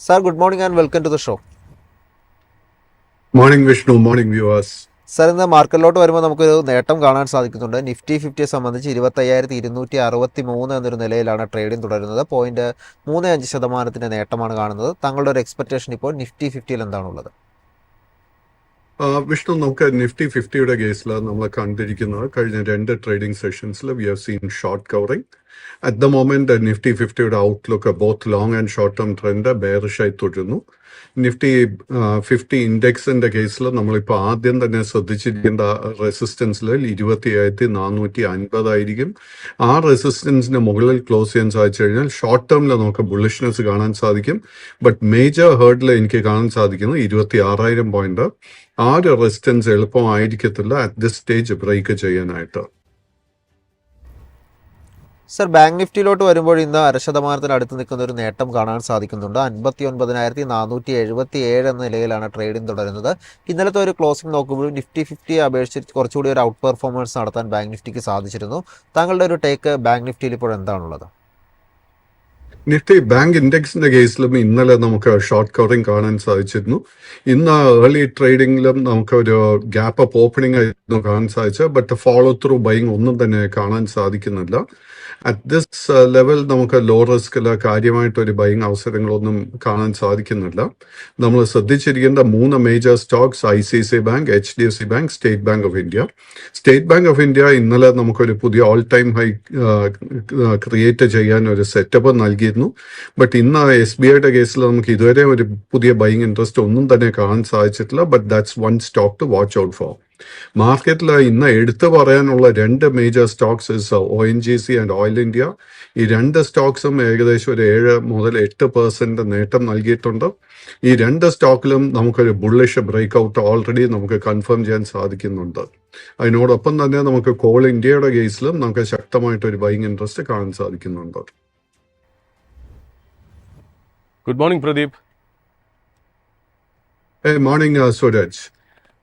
Sir, good morning and welcome to the show. Morning Vishnu, morning viewers. Sir ഇന്ന് മാർക്കറ്റിലോട്ട് വരുമ്പോൾ നമുക്കൊരു നേട്ടം കാണാൻ സാധിക്കുന്നുണ്ട്. നിഫ്റ്റി 50 സംബന്ധിച്ച് 25,263 എന്നൊരു നിലയിലാണ് ട്രേഡിംഗ് തുടരുന്നത്. 0.35% നേട്ടമാണ് കാണുന്നത്. താങ്കളുടെ ഒരു എക്സ്പെക്ടേഷൻ ഇപ്പോൾ നിഫ്റ്റി 50യിൽ എന്താണുള്ളത്? വിഷ്ണു, നമുക്ക് നിഫ്റ്റി 50യുടെ കേസിൽ നമ്മൾ കണ്ടിരിക്കുന്നത് കഴിഞ്ഞ 2 ട്രേഡിംഗ് സെഷൻസിൽ we have seen short covering. At the moment Nifty 50യുടെ outlook both long and short term trend ബെയറിഷായി തുടരുന്നു. നിഫ്റ്റി 50 ഇൻഡെക്സിന്റെ കേസിൽ നമ്മളിപ്പോൾ ആദ്യം തന്നെ ശ്രദ്ധിച്ചിരിക്കേണ്ട റെസിസ്റ്റൻസിൽ 27,450 ആയിരിക്കും. ആ റെസിസ്റ്റൻസിന് മുകളിൽ ക്ലോസ് ചെയ്യാൻ സാധിച്ചു കഴിഞ്ഞാൽ ഷോർട്ട് ടേമിൽ നമുക്ക് ബുള്ളിഷ്നെസ് കാണാൻ സാധിക്കും. ബട്ട് മേജർ ഹേർഡിൽ എനിക്ക് കാണാൻ സാധിക്കുന്നത് 26,000 പോയിന്റ്. ആ ഒരു റെസിസ്റ്റൻസ് എളുപ്പമായിരിക്കത്തില്ല അറ്റ് ദിസ് സ്റ്റേജ് ബ്രേക്ക് ചെയ്യാനായിട്ട്. സർ, ബാങ്ക് നിഫ്റ്റിയിലോട്ട് വരുമ്പോൾ ഇന്ന് 0.5% അടുത്ത് നിൽക്കുന്ന ഒരു നേട്ടം കാണാൻ സാധിക്കുന്നുണ്ട്. 59,477 എന്ന നിലയിലാണ് ട്രേഡിംഗ് തുടരുന്നത്. ഇന്നലത്തെ ഒരു ക്ലോസിംഗ് നോക്കുമ്പോൾ നിഫ്റ്റി 50 അപേക്ഷിച്ച് കുറച്ചുകൂടി ഒരു ഔട്ട് പെർഫോമൻസ് നടത്താൻ ബാങ്ക് നിഫ്റ്റിക്ക് സാധിച്ചിരുന്നു. താങ്കളുടെ ഒരു ടേക്ക് ബാങ്ക് നിഫ്റ്റിയിൽ ഇപ്പോൾ എന്താണുള്ളത്? നിഫ്റ്റി ബാങ്ക് ഇൻഡെക്സിന്റെ കേസിലും ഇന്നലെ നമുക്ക് ഷോർട്ട് കവറിംഗ് കാണാൻ സാധിച്ചിരുന്നു. ഇന്ന് ഏർലി ട്രേഡിംഗിലും നമുക്ക് ഒരു ഗ്യാപ്പ് അപ്പ് ഓപ്പണിംഗ് ആയിരുന്നു കാണാൻ സാധിച്ചത്. ബട്ട് ഫോളോ ത്രൂ ബൈങ് ഒന്നും തന്നെ കാണാൻ സാധിക്കുന്നില്ല. അറ്റ് ദിസ് ലെവൽ നമുക്ക് ലോ റിസ്കിൽ കാര്യമായിട്ടൊരു ബൈങ് അവസരങ്ങളൊന്നും കാണാൻ സാധിക്കുന്നില്ല. നമ്മൾ ശ്രദ്ധിച്ചിരിക്കേണ്ട 3 major stocks ICICI Bank, HDFC Bank, State Bank of India. State Bank of India ഇന്നലെ നമുക്കൊരു പുതിയ ഓൾ ടൈം ഹൈ ക്രിയേറ്റ് ചെയ്യാൻ ഒരു സെറ്റപ്പ് നൽകിയിരുന്നു. ബട്ട് ഇന്ന് SBIയുടെ കേസിൽ നമുക്ക് ഇതുവരെ ഒരു പുതിയ ബൈങ് ഇൻട്രസ്റ്റ് ഒന്നും തന്നെ കാണാൻ സാധിച്ചിട്ടില്ല. But that's one stock to watch out for. മാർക്കറ്റിൽ ഇന്ന് എടുത്തു പറയാനുള്ള 2 major stocks ONGC and Oil India. ഈ 2 സ്റ്റോക്സും ഏകദേശം ഒരു 7 മുതൽ 8% നേട്ടം നൽകിയിട്ടുണ്ട്. ഈ 2 സ്റ്റോക്കിലും നമുക്കൊരു ബുള്ളിഷ് ബ്രേക്ക് ഔട്ട് ഓൾറെഡി നമുക്ക് കൺഫേം ചെയ്യാൻ സാധിക്കുന്നുണ്ട്. അതിനോടൊപ്പം തന്നെ നമുക്ക് കോൾ ഇന്ത്യയുടെ കേസിലും നമുക്ക് ശക്തമായിട്ടൊരു ബൈങ് ഇൻട്രസ്റ്റ് കാണാൻ സാധിക്കുന്നുണ്ട്. Good morning, Pradeep. Hey, morning, Suraj.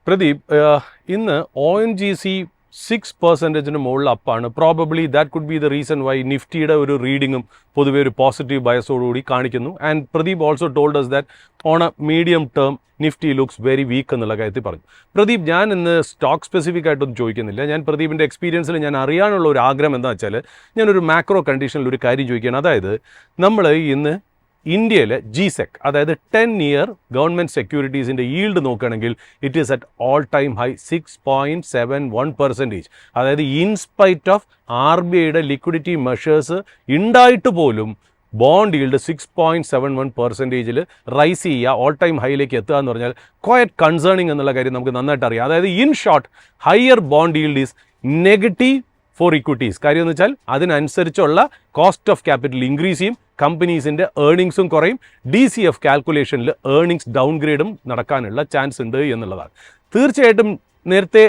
Pradeep, ഇന്ന് ONGC 6% മുകളിൽ അപ്പാണ്. Probably that could be the reason why നിഫ്റ്റിയുടെ ഒരു റീഡിങ്ങും പൊതുവെ ഒരു പോസിറ്റീവ് ബയസോടുകൂടി കാണിക്കുന്നു. And Pradeep also told us that on a medium term Nifty looks very weak എന്നുള്ള കാര്യത്തിൽ പറഞ്ഞു. പ്രദീപ്, ഞാൻ ഇന്ന് സ്റ്റോക്ക് സ്പെസിഫിക് ആയിട്ടൊന്നും ചോദിക്കുന്നില്ല. ഞാൻ പ്രദീപിൻ്റെ എക്സ്പീരിയൻസിൽ ഞാൻ അറിയാനുള്ള ഒരു ആഗ്രഹം എന്താ വെച്ചാൽ, ഞാനൊരു മാക്രോ കണ്ടീഷനിൽ ഒരു കാര്യം ചോദിക്കുകയാണ്. അതായത് നമ്മൾ ഇന്ന് ഇന്ത്യയിൽ GSEC, അതായത് 10-year ഗവൺമെൻറ് സെക്യൂരിറ്റീസിൻ്റെ ഈൽഡ് നോക്കുകയാണെങ്കിൽ it is at all time high 6.71%. അതായത് ഇൻസ്പൈറ്റ് ഓഫ് RBIയുടെ ലിക്വിഡിറ്റി മെഷേഴ്സ് ഉണ്ടായിട്ട് പോലും ബോണ്ട് ഈൽഡ് 6.71% റൈസ് ചെയ്യുക, ഓൾ ടൈം ഹൈയിലേക്ക് എത്തുക എന്ന് പറഞ്ഞാൽ ക്വയറ്റ് കൺസേണിങ് എന്നുള്ള കാര്യം നമുക്ക് നന്നായിട്ട് അറിയാം. അതായത് in short, higher bond yield is negative for equities. കാര്യം എന്ന് വെച്ചാൽ അതിനനുസരിച്ചുള്ള കോസ്റ്റ് ഓഫ് ക്യാപിറ്റൽ ഇൻക്രീസ് ചെയ്യും, കമ്പനീസിൻ്റെ ഏർണിങ്സും കുറയും, DCF കാൽക്കുലേഷനിൽ ഏർണിങ്സ് ഡൗൺഗ്രേഡും നടക്കാനുള്ള ചാൻസ് ഉണ്ട് എന്നുള്ളതാണ്. തീർച്ചയായിട്ടും നേരത്തെ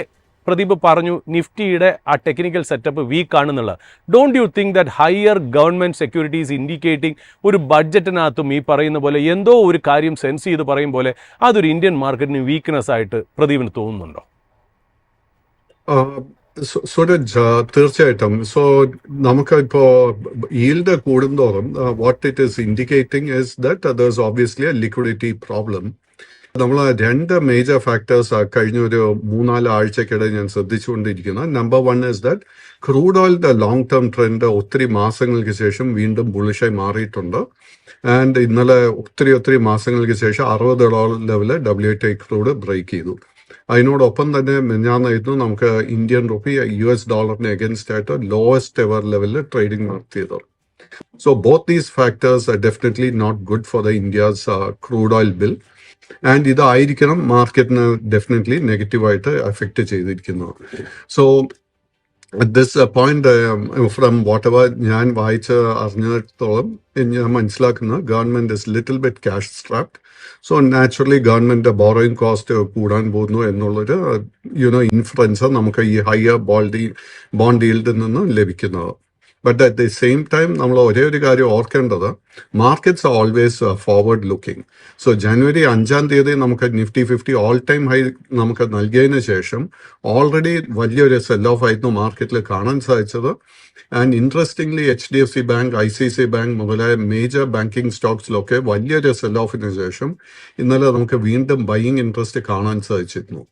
പ്രദീപ് പറഞ്ഞു നിഫ്റ്റിയുടെ ആ ടെക്നിക്കൽ സെറ്റപ്പ് വീക്ക് ആണെന്നുള്ളത്. Don't you think that higher government securities indicating ഒരു ബഡ്ജറ്റിനകത്തും ഈ പറയുന്ന പോലെ എന്തോ ഒരു കാര്യം സെൻസ് ചെയ്ത് പറയും പോലെ അതൊരു ഇന്ത്യൻ മാർക്കറ്റിന് വീക്ക്നെസ് ആയിട്ട് പ്രദീപിന് തോന്നുന്നുണ്ടോ? സുരജ്, തീർച്ചയായിട്ടും. സോ നമുക്ക് ഇപ്പോ ഈൽഡ് കൂടുന്തോറും what it is indicating is that there's obviously a liquidity problem. നമ്മൾ 2 മേജർ ഫാക്ടേഴ്സ് കഴിഞ്ഞ ഒരു 3-4 ആഴ്ചക്കിടെ ഞാൻ ശ്രദ്ധിച്ചുകൊണ്ടിരിക്കുന്നത്. നമ്പർ 1 ഇസ് ദാറ്റ് ക്രൂഡ് ഓയിലിന്റെ ലോങ് ടേം ട്രെൻഡ് ഒത്തിരി മാസങ്ങൾക്ക് ശേഷം വീണ്ടും ബുള്ളിഷായി മാറിയിട്ടുണ്ട്. ആൻഡ് ഇന്നലെ ഒത്തിരി മാസങ്ങൾക്ക് ശേഷം $60 ലെവല് WTI ക്രൂഡ് ബ്രേക്ക് ചെയ്തു. അതിനോടൊപ്പം തന്നെ മിനിഞ്ഞാന്നായിരുന്നു നമുക്ക് ഇന്ത്യൻ റുപ്പി US ഡോളറിന് അഗേൻസ്റ്റ് ആയിട്ട് ലോവസ്റ്റ് എവർ ലെവലിൽ ട്രേഡിംഗ് നടത്തിയത്. So both these factors are definitely not good for the India's crude oil bill. And ഇതായിരിക്കണം മാർക്കറ്റിന് ഡെഫിനറ്റ്ലി നെഗറ്റീവായിട്ട് അഫക്റ്റ് ചെയ്തിരിക്കുന്നത്. So at this point, from whatever ഞാൻ അറിഞ്ഞിടത്തോളം ഞാൻ മനസ്സിലാക്കുന്ന government is little bit cash strapped. So naturally government borrowing cost കൂടാൻ പോകുന്നു എന്നുള്ളൊരു ഇൻഫ്ലുവൻസ് നമുക്ക് ഈ ഹയർ ബോണ്ട് ഈൽഡിൽ നിന്ന് ലഭിക്കുന്നത്. But at the same time നമ്മൾ ഒരേ ഒരു കാര്യം ഓർക്കേണ്ടത്, markets are always forward looking. So ജനുവരി 5 നമുക്ക് നിഫ്റ്റി 50 ഓൾ ടൈം ഹൈ നമുക്ക് നൽകിയതിന് ശേഷം ഓൾറെഡി വലിയൊരു സെൽ ഓഫ് ആയിരുന്നു മാർക്കറ്റിൽ കാണാൻ സാധിച്ചത്. And interestingly HDFC bank, ICICI bank മുതലായ മേജർ ബാങ്കിങ് സ്റ്റോക്സിലൊക്കെ വലിയൊരു സെൽ ഓഫിന് ശേഷം ഇന്നലെ നമുക്ക് വീണ്ടും ബൈയിങ് ഇൻട്രസ്റ്റ് കാണാൻ സാധിച്ചിരുന്നു.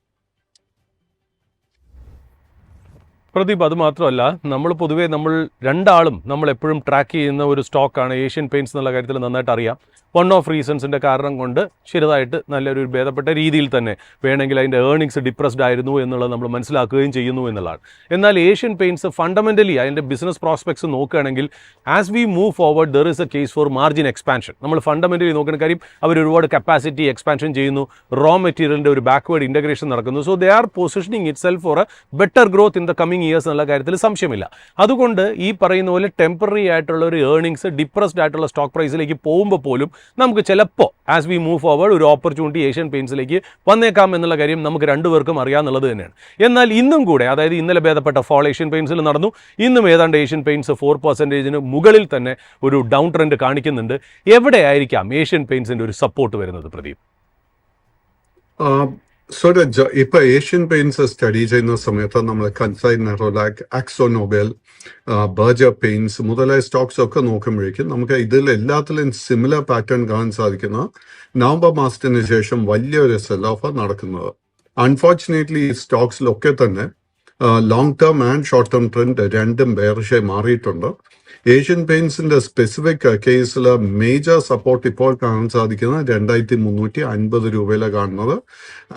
പ്രദീപ്, അത് മാത്രമല്ല, നമ്മൾ പൊതുവേ നമ്മൾ എപ്പോഴും ട്രാക്ക് ചെയ്യുന്ന ഒരു സ്റ്റോക്കാണ് ഏഷ്യൻ പെയിൻറ്റ്സ് എന്നുള്ള കാര്യത്തിൽ നന്നായിട്ട് അറിയാം. വൺ ഓഫ് റീസൺസിൻ്റെ കാരണം കൊണ്ട് ചെറുതായിട്ട് നല്ലൊരു ഭേദപ്പെട്ട രീതിയിൽ തന്നെ വേണമെങ്കിൽ അതിൻ്റെ ഏർണിങ്സ് ഡിപ്രസ്ഡ് ആയിരുന്നു എന്നുള്ളത് നമ്മൾ മനസ്സിലാക്കുകയും ചെയ്യുന്നു എന്നുള്ളതാണ്. എന്നാൽ ഏഷ്യൻ പെയിൻറ്റ്സ് ഫണ്ടമെൻ്റലി അതിൻ്റെ ബിസിനസ് പ്രോസ്പെക്ട്സ് നോക്കുകയാണെങ്കിൽ as we move forward there is a case for margin expansion. നമ്മൾ ഫണ്ടമെൻ്റലി നോക്കുന്ന കാര്യം അവർ ഒരുപാട് കപ്പാസിറ്റി എക്സ്പാൻഷൻ ചെയ്യുന്നു, റോ മെറ്റീരിയലിൻ്റെ ഒരു ബാക്ക്വേർഡ് ഇൻ്റഗ്രേഷൻ നടക്കുന്നു. So they are positioning it self for A better growth in the coming years എന്നുള്ള കാര്യത്തിൽ സംശയമില്ല. അതുകൊണ്ട് ഈ പറയുന്ന പോലെ ടെമ്പററി ആയിട്ടുള്ള ഒരു ഏർണിങ്സ് ഡിപ്രസ്ഡ് ആയിട്ടുള്ള സ്റ്റോക്ക് പ്രൈസിലേക്ക് പോകുമ്പോൾ പോലും നമുക്ക് ചിലപ്പോൾ ആസ് വി മൂവ് ഫോർവേഡ് ഒരു ഓപ്പർച്യൂണിറ്റി ഏഷ്യൻ പെയിൻറ്റ്സിലേക്ക് വന്നേക്കാം എന്നുള്ള കാര്യം നമുക്ക് രണ്ടുപേർക്കും അറിയാമെന്നുള്ളത് തന്നെയാണ്. എന്നാൽ ഇന്നും കൂടെ, അതായത് ഇന്നലെ ഭേദപ്പെട്ട ഫോൾ ഏഷ്യൻ പെയിൻറ്റ്സിൽ നടന്നു, ഇന്നും ഏതാണ്ട് ഏഷ്യൻ പെയിൻറ്റ്സ് 4% മുകളിൽ തന്നെ ഒരു ഡൗൺ ട്രെൻഡ് കാണിക്കുന്നുണ്ട്. എവിടെയായിരിക്കാം ഏഷ്യൻ പെയിൻറ്റ്സിൻ്റെ ഒരു സപ്പോർട്ട് വരുന്നത് പ്രദീപ്? ഇപ്പൊ ഏഷ്യൻ പെയിൻറ്റ്സ് സ്റ്റഡി ചെയ്യുന്ന സമയത്ത് നമ്മൾ കൻസൈ Nerolac, hacksaw Nobel, Berger paints മുതലായ സ്റ്റോക്സ് ഒക്കെ നോക്കുമ്പോഴേക്കും നമുക്ക് ഇതിൽ എല്ലാത്തിലും സിമിലർ പാറ്റേൺ കാണാൻ സാധിക്കുന്ന നവംബർ മാസത്തിന് ശേഷം വലിയൊരു സെൽ ഓഫ് നടക്കുന്നത്. അൺഫോർച്ചുനേറ്റ്ലി ഈ സ്റ്റോക്സിലൊക്കെ തന്നെ long term and short term trend രണ്ടും ബെയറിഷായി മാറിയിട്ടുണ്ട്. ഏഷ്യൻ പെയിൻറ്റ്സിന്റെ സ്പെസിഫിക് കേസിൽ മേജർ സപ്പോർട്ട് ഇപ്പോൾ കാണാൻ സാധിക്കുന്നത് 2350 രൂപയിലാണ് കാണുന്നത്.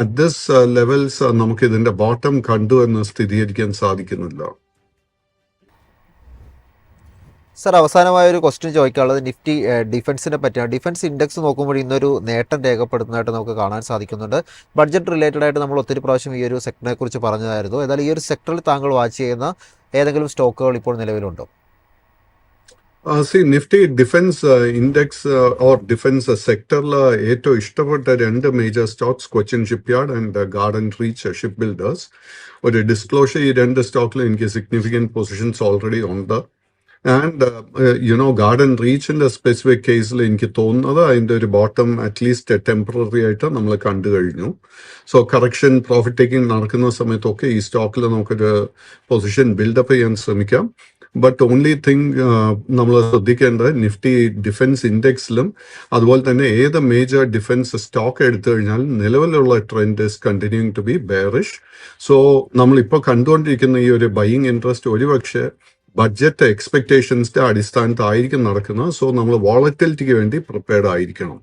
അറ്റ് ദിസ് ലെവൽസ് നമുക്ക് ഇതിന്റെ ബോട്ടം കണ്ടു എന്ന് സ്ഥിരീകരിക്കാൻ സാധിക്കുന്നില്ല. സർ, അവസാനമായ ഒരു ക്വസ്റ്റ്യൻ ചോദിക്കാനുള്ളത് നിഫ്റ്റി ഡിഫൻസിനെ പറ്റിയാണ്. ഡിഫൻസ് ഇൻഡെക്സ് നോക്കുമ്പോൾ ഇന്നൊരു നേട്ടം രേഖപ്പെടുത്തുന്നതായിട്ട് നമുക്ക് കാണാൻ സാധിക്കുന്നുണ്ട്. ബഡ്ജറ്റ് റിലേറ്റഡ് ആയിട്ട് നമ്മൾ ഒത്തിരി പ്രാവശ്യം ഈ ഒരു സെക്ടറിനെ കുറിച്ച് പറഞ്ഞതായിരുന്നു. ഏതായാലും ഈ ഒരു സെക്ടറിൽ താങ്കൾ വാച്ച് ചെയ്യുന്ന ഏതെങ്കിലും സ്റ്റോക്കുകൾ ഇപ്പോൾ നിലവിലുണ്ടോ? Nifty defence index or defence സെക്ടറിൽ ഏറ്റവും ഇഷ്ടപ്പെട്ട രണ്ട് major stocks Cochin Shipyard and Garden Reach ഷിപ്പ് ബിൽഡേഴ്സ്. ഒരു ഡിസ്ക്ലോഷർ, ഈ രണ്ട് സ്റ്റോക്കിൽ എനിക്ക് സിഗ്നിഫിക്കൻറ്റ് പൊസിഷൻസ് ഓൾറെഡി ഉണ്ട്. ആൻഡ് ഗാർഡൻ റീച്ചിന്റെ സ്പെസിഫിക് കേസിൽ എനിക്ക് തോന്നുന്നത് അതിൻ്റെ ഒരു ബോട്ടം അറ്റ്ലീസ്റ്റ് ടെമ്പററി ആയിട്ട് നമ്മൾ കണ്ടു കഴിഞ്ഞു. സോ കറക്ഷൻ, പ്രോഫിറ്റ് ടേക്കിംഗ് നടക്കുന്ന സമയത്തൊക്കെ ഈ സ്റ്റോക്കിൽ നമുക്കൊരു പൊസിഷൻ ബിൽഡപ്പ് ചെയ്യാൻ ശ്രമിക്കാം. ബട്ട് ഓൺലി തിങ് നമ്മൾ ശ്രദ്ധിക്കേണ്ടത് നിഫ്റ്റി ഡിഫൻസ് ഇൻഡെക്സിലും അതുപോലെ തന്നെ ഏത് മേജർ ഡിഫൻസ് സ്റ്റോക്ക് എടുത്തു കഴിഞ്ഞാൽ നിലവിലുള്ള trend is continuing to be bearish. So നമ്മളിപ്പോൾ കണ്ടുകൊണ്ടിരിക്കുന്ന ഈ ഒരു ബൈയിങ് ഇൻട്രസ്റ്റ് ഒരുപക്ഷെ ബഡ്ജറ്റ് എക്സ്പെക്ടേഷൻസിന്റെ അടിസ്ഥാനത്തായിരിക്കും നടക്കുന്നത്. സോ നമ്മൾ വോളറ്റിലിറ്റിക്ക് വേണ്ടി പ്രിപ്പയർഡ് ആയിരിക്കണം.